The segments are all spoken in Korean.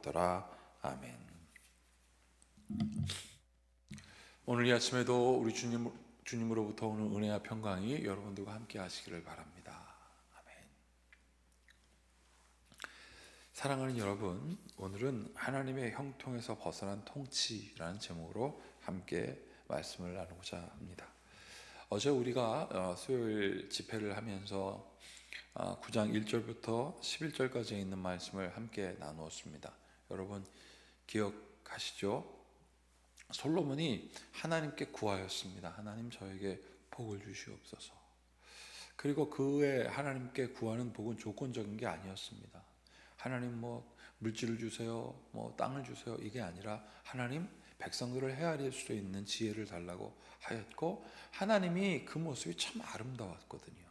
기도하였더라. 아멘. 오늘 이 아침에도 우리 주님으로부터 오는 은혜와 평강이 여러분들과 함께 하시기를 바랍니다. 아멘. 사랑하는 여러분, 오늘은 하나님의 형통에서 벗어난 통치라는 제목으로 함께 말씀을 나누고자 합니다. 어제 우리가 수요일 집회를 하면서 9장 1절부터 11절까지 있는 말씀을 함께 나누었습니다. 여러분 기억하시죠? 솔로몬이 하나님께 구하였습니다. 하나님 저에게 복을 주시옵소서. 그리고 그 외에 하나님께 구하는 복은 조건적인 게 아니었습니다. 하나님 물질을 주세요, 땅을 주세요, 이게 아니라 하나님 백성들을 헤아릴 수 있는 지혜를 달라고 하였고, 하나님이 그 모습이 참 아름다웠거든요.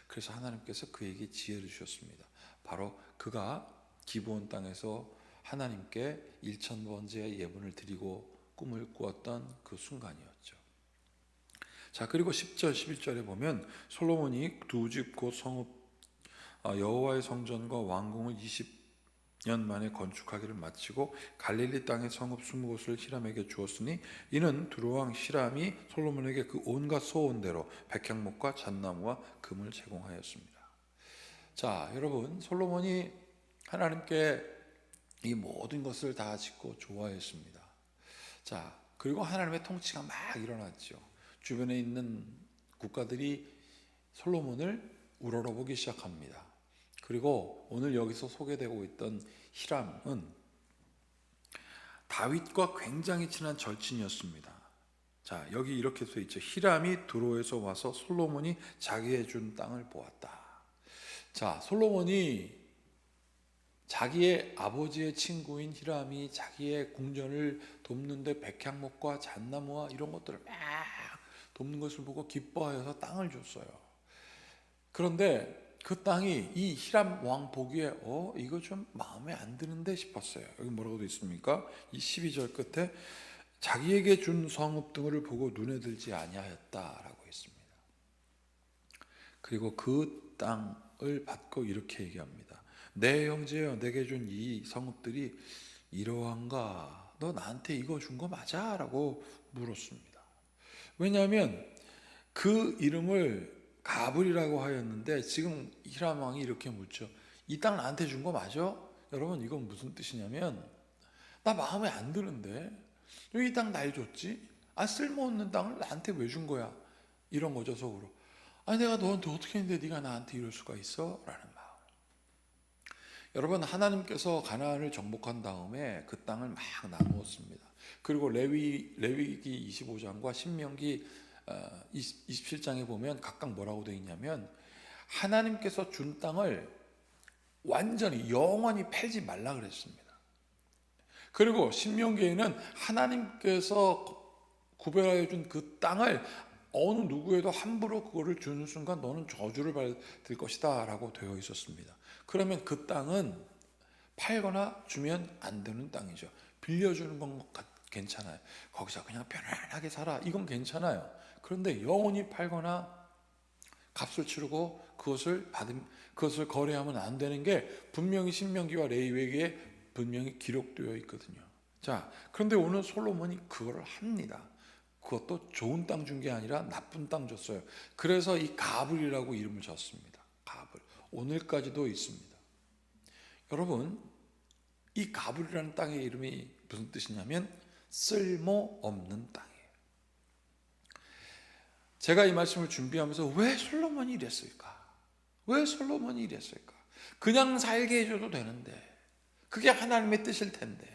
그래서 하나님께서 그에게 지혜를 주셨습니다. 바로 그가 기브온 땅에서 하나님께 1000번째 예분을 드리고 꿈을 꾸었던 그 순간이었죠. 자, 그리고 10절 11절에 보면 솔로몬이 두 집 곧 성읍 여호와의 성전과 왕궁을 20년 만에 건축하기를 마치고 갈릴리 땅의 성읍 20곳을 히람에게 주었으니 이는 두로왕 히람이 솔로몬에게 그 온갖 소원대로 백향목과 잣나무와 금을 제공하였습니다. 자, 여러분, 솔로몬이 하나님께 이 모든 것을 다 짓고 좋아했습니다. 자, 그리고 하나님의 통치가 막 일어났죠. 주변에 있는 국가들이 솔로몬을 우러러보기 시작합니다. 그리고 오늘 여기서 소개되고 있던 히람은 다윗과 굉장히 친한 절친이었습니다. 자, 여기 이렇게 써 있죠. 히람이 두로에서 와서 솔로몬이 자기의 준 땅을 보았다. 자, 솔로몬이 자기의 아버지의 친구인 히람이 자기의 궁전을 돕는데 백향목과 잣나무와 이런 것들을 막 돕는 것을 보고 기뻐하여서 땅을 줬어요. 그런데 그 땅이 이 히람 왕 보기에 이거 좀 마음에 안 드는데 싶었어요. 여기 뭐라고 되어 있습니까? 이 12절 끝에 자기에게 준 성읍 등을 보고 눈에 들지 아니하였다라고 했습니다. 그리고 그 땅을 받고 이렇게 얘기합니다. 내 형제여, 내게 준 이 성읍들이 이러한가? 너 나한테 이거 준 거 맞아? 라고 물었습니다. 왜냐하면 그 이름을 가불이라고 하였는데 지금 히람 왕이 이렇게 묻죠. 이 땅 나한테 준 거 맞아? 여러분, 이건 무슨 뜻이냐면 나 마음에 안 드는데 왜 이 땅 날 줬지? 쓸모없는 땅을 나한테 왜 준 거야? 이런 거죠, 속으로. 내가 너한테 어떻게 했는데 네가 나한테 이럴 수가 있어? 라는 마음. 여러분, 하나님께서 가나안을 정복한 다음에 그 땅을 막 나누었습니다. 그리고 레위기 25장과 신명기 27장에 보면 각각 뭐라고 되어 있냐면 하나님께서 준 땅을 완전히 영원히 팔지 말라 그랬습니다. 그리고 신명기에는 하나님께서 구별하여 준 그 땅을 어느 누구에도 함부로 그거를 주는 순간 너는 저주를 받을 것이다 라고 되어 있었습니다. 그러면 그 땅은 팔거나 주면 안 되는 땅이죠. 빌려주는 건 괜찮아요. 거기서 그냥 편안하게 살아, 이건 괜찮아요. 그런데 영원히 팔거나 값을 치르고 그것을 거래하면 안 되는 게 분명히 신명기와 레위기에 분명히 기록되어 있거든요. 자, 그런데 오늘 솔로몬이 그거를 합니다. 그것도 좋은 땅 준 게 아니라 나쁜 땅 줬어요. 그래서 이 가불이라고 이름을 줬습니다. 가불. 오늘까지도 있습니다. 여러분, 이 가불이라는 땅의 이름이 무슨 뜻이냐면 쓸모없는 땅이에요. 제가 이 말씀을 준비하면서 왜 솔로몬이 이랬을까? 왜 솔로몬이 이랬을까? 그냥 살게 해줘도 되는데, 그게 하나님의 뜻일 텐데,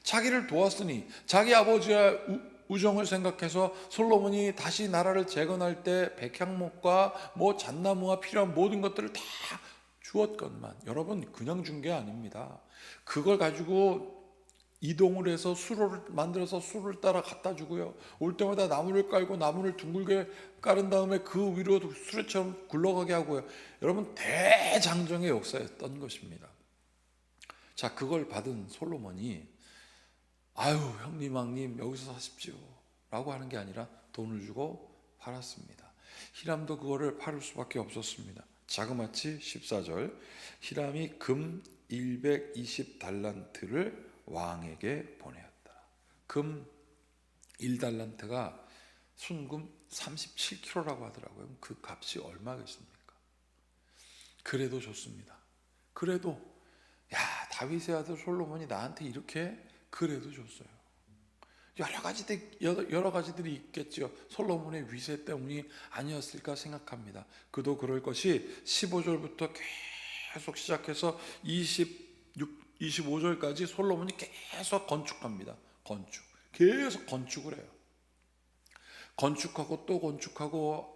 자기를 도왔으니 자기 아버지의 우정을 생각해서 솔로몬이 다시 나라를 재건할 때 백향목과 잣나무와 필요한 모든 것들을 다 주었건만, 여러분, 그냥 준 게 아닙니다. 그걸 가지고 이동을 해서 수로를 만들어서 수로를 따라 갖다 주고요. 올 때마다 나무를 깔고 나무를 둥글게 깔은 다음에 그 위로 수레처럼 굴러가게 하고요. 여러분, 대장정의 역사였던 것입니다. 자, 그걸 받은 솔로몬이 형님 왕님 여기서 사십시오 라고 하는 게 아니라 돈을 주고 팔았습니다. 히람도 그거를 팔을 수밖에 없었습니다. 자그마치 14절, 히람이 금 120달란트를 왕에게 보내었다. 금 1달란트가 순금 37kg라고 하더라고요. 그 값이 얼마겠습니까? 그래도 좋습니다. 그래도 야, 다윗의 아들 솔로몬이 나한테 이렇게 그래도 줬어요. 여러 가지들이 있겠죠. 솔로몬의 위세 때문이 아니었을까 생각합니다. 그도 그럴 것이 15절부터 계속 시작해서 25절까지 솔로몬이 계속 건축합니다. 계속 건축을 해요. 건축하고 또 건축하고,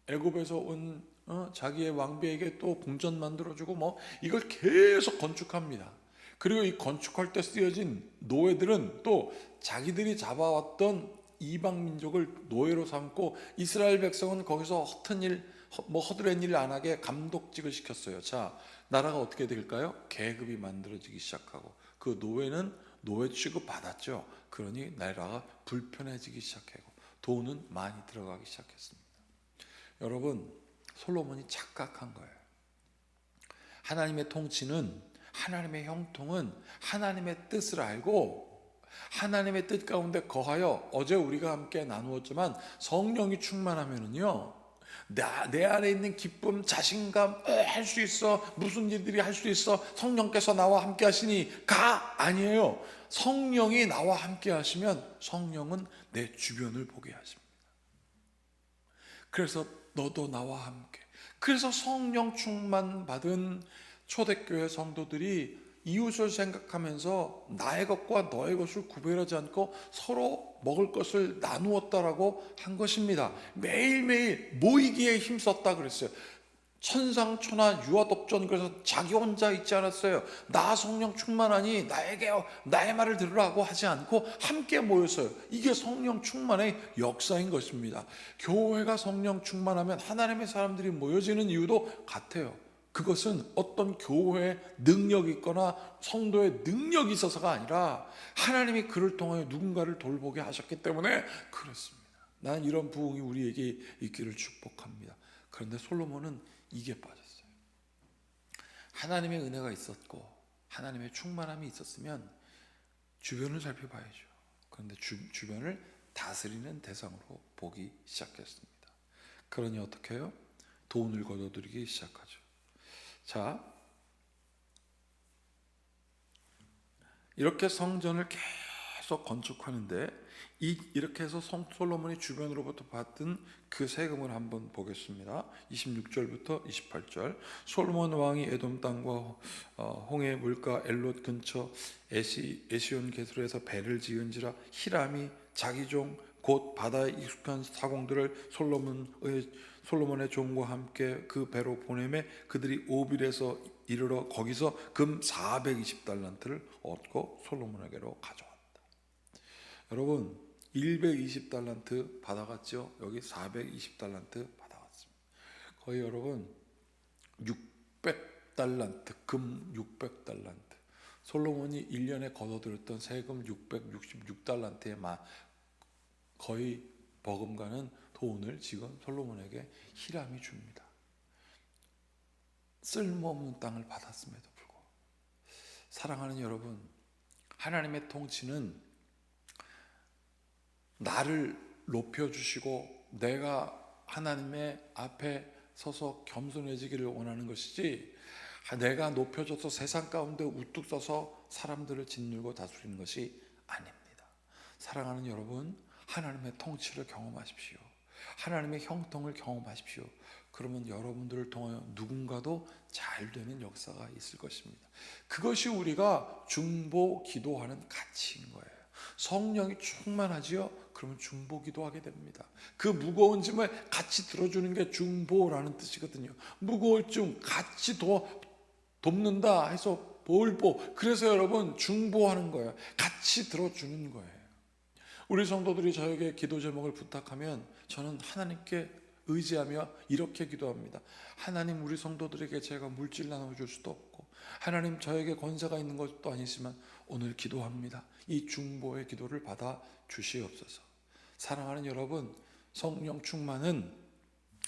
애굽에서 온 자기의 왕비에게 또 궁전 만들어주고 이걸 계속 건축합니다. 그리고 이 건축할 때 쓰여진 노예들은 또 자기들이 잡아왔던 이방 민족을 노예로 삼고, 이스라엘 백성은 거기서 허드렛 일 안 하게 감독직을 시켰어요. 자, 나라가 어떻게 될까요? 계급이 만들어지기 시작하고, 그 노예는 노예 취급 받았죠. 그러니 나라가 불편해지기 시작하고 돈은 많이 들어가기 시작했습니다. 여러분, 솔로몬이 착각한 거예요. 하나님의 통치는, 하나님의 형통은 하나님의 뜻을 알고 하나님의 뜻 가운데 거하여, 어제 우리가 함께 나누었지만 성령이 충만하면은요, 내 안에 있는 기쁨, 자신감, 할 수 있어, 무슨 일들이 할 수 있어, 성령께서 나와 함께 하시니가 아니에요. 성령이 나와 함께 하시면 성령은 내 주변을 보게 하십니다. 그래서 너도 나와 함께, 그래서 성령 충만 받은 초대교회 성도들이 이웃을 생각하면서 나의 것과 너의 것을 구별하지 않고 서로 먹을 것을 나누었다라고 한 것입니다. 매일매일 모이기에 힘썼다 그랬어요. 천상천하 유아독전, 그래서 자기 혼자 있지 않았어요. 나 성령 충만하니 나에게 나의 말을 들으라고 하지 않고 함께 모였어요. 이게 성령 충만의 역사인 것입니다. 교회가 성령 충만하면 하나님의 사람들이 모여지는 이유도 같아요. 그것은 어떤 교회의 능력이 있거나 성도의 능력이 있어서가 아니라 하나님이 그를 통하여 누군가를 돌보게 하셨기 때문에 그렇습니다. 난 이런 부흥이 우리에게 있기를 축복합니다. 그런데 솔로몬은 이게 빠졌어요. 하나님의 은혜가 있었고 하나님의 충만함이 있었으면 주변을 살펴봐야죠. 그런데 주변을 다스리는 대상으로 보기 시작했습니다. 그러니 어떻게 해요? 돈을 거둬들이기 시작하죠. 자, 이렇게 성전을 계속 건축하는데 이렇게 해서 솔로몬이 주변으로부터 받은 그 세금을 한번 보겠습니다. 26절부터 28절. 솔로몬 왕이 에돔 땅과 홍해 물가 엘롯 근처 에시온 게스로에서 배를 지은지라 히람이 자기 종 곧 바다에 익숙한 사공들을 솔로몬의 종과 함께 그 배로 보내매 그들이 오빌에서 이르러 거기서 금 420달란트를 얻고 솔로몬에게로 가져왔다. 여러분, 120달란트 받아갔죠. 여기 420달란트 받아갔습니다. 거의 여러분 600달란트, 금 600달란트. 솔로몬이 1년에 거둬들였던 세금 666달란트에 거의 버금가는 돈을 지금 솔로몬에게 히람이 줍니다. 쓸모없는 땅을 받았음에도 불구하고. 사랑하는 여러분, 하나님의 통치는 나를 높여주시고 내가 하나님의 앞에 서서 겸손해지기를 원하는 것이지, 내가 높여져서 세상 가운데 우뚝 서서 사람들을 짓누르고 다스리는 것이 아닙니다. 사랑하는 여러분, 하나님의 통치를 경험하십시오. 하나님의 형통을 경험하십시오. 그러면 여러분들을 통하여 누군가도 잘 되는 역사가 있을 것입니다. 그것이 우리가 중보 기도하는 가치인 거예요. 성령이 충만하지요? 그러면 중보 기도하게 됩니다. 그 무거운 짐을 같이 들어주는 게 중보라는 뜻이거든요. 무거울 중 같이 돕는다 해서 볼보. 그래서 여러분, 중보하는 거예요. 같이 들어주는 거예요. 우리 성도들이 저에게 기도 제목을 부탁하면 저는 하나님께 의지하며 이렇게 기도합니다. 하나님, 우리 성도들에게 제가 물질 나눠줄 수도 없고 하나님, 저에게 권세가 있는 것도 아니지만 오늘 기도합니다. 이 중보의 기도를 받아 주시옵소서. 사랑하는 여러분, 성령 충만은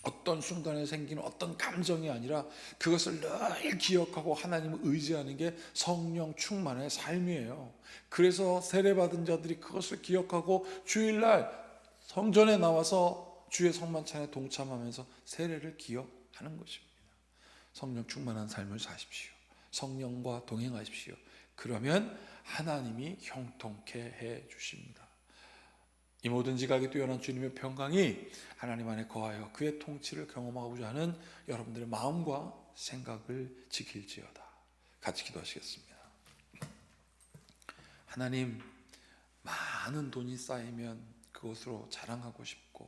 어떤 순간에 생기는 어떤 감정이 아니라 그것을 늘 기억하고 하나님을 의지하는 게 성령 충만의 삶이에요. 그래서 세례받은 자들이 그것을 기억하고 주일날 성전에 나와서 주의 성만찬에 동참하면서 세례를 기억하는 것입니다. 성령 충만한 삶을 사십시오. 성령과 동행하십시오. 그러면 하나님이 형통케 해 주십니다. 이 모든 지각이 뛰어난 주님의 평강이 하나님 안에 거하여 그의 통치를 경험하고자 하는 여러분들의 마음과 생각을 지킬지어다. 같이 기도하시겠습니다. 하나님, 많은 돈이 쌓이면 그것으로 자랑하고 싶고,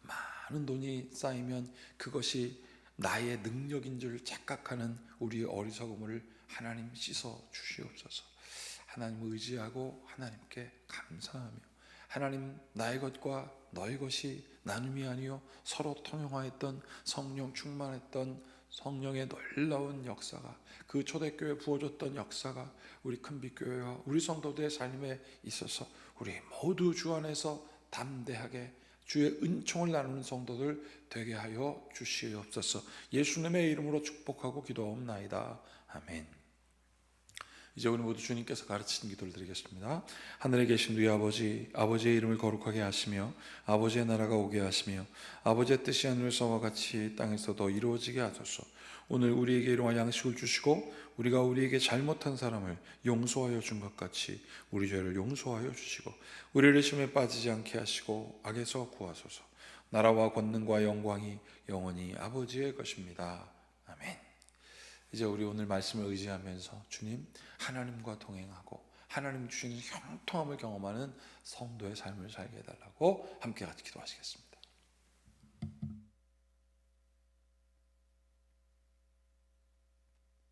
많은 돈이 쌓이면 그것이 나의 능력인 줄 착각하는 우리의 어리석음을 하나님 씻어 주시옵소서. 하나님을 의지하고 하나님께 감사하며, 하나님, 나의 것과 너의 것이 나눔이 아니요 서로 통용하였던 성령 충만했던 성령의 놀라운 역사가, 그 초대교회 부어줬던 역사가 우리 큰빛교회와 우리 성도들의 삶에 있어서 우리 모두 주 안에서 담대하게 주의 은총을 나누는 성도들 되게 하여 주시옵소서. 예수님의 이름으로 축복하고 기도하옵나이다. 아멘. 이제 우리 모두 주님께서 가르치신 기도를 드리겠습니다. 하늘에 계신 우리 아버지, 아버지의 이름을 거룩하게 하시며 아버지의 나라가 오게 하시며 아버지의 뜻이 하늘에서와 같이 땅에서도 이루어지게 하소서. 오늘 우리에게 일용할 양식을 주시고 우리가 우리에게 잘못한 사람을 용서하여 준 것 같이 우리 죄를 용서하여 주시고 우리를 시험에 빠지지 않게 하시고 악에서 구하소서. 나라와 권능과 영광이 영원히 아버지의 것입니다. 아멘. 이제 우리 오늘 말씀을 의지하면서 주님, 하나님과 동행하고 하나님 주시는 형통함을 경험하는 성도의 삶을 살게 해달라고 함께 같이 기도하시겠습니다.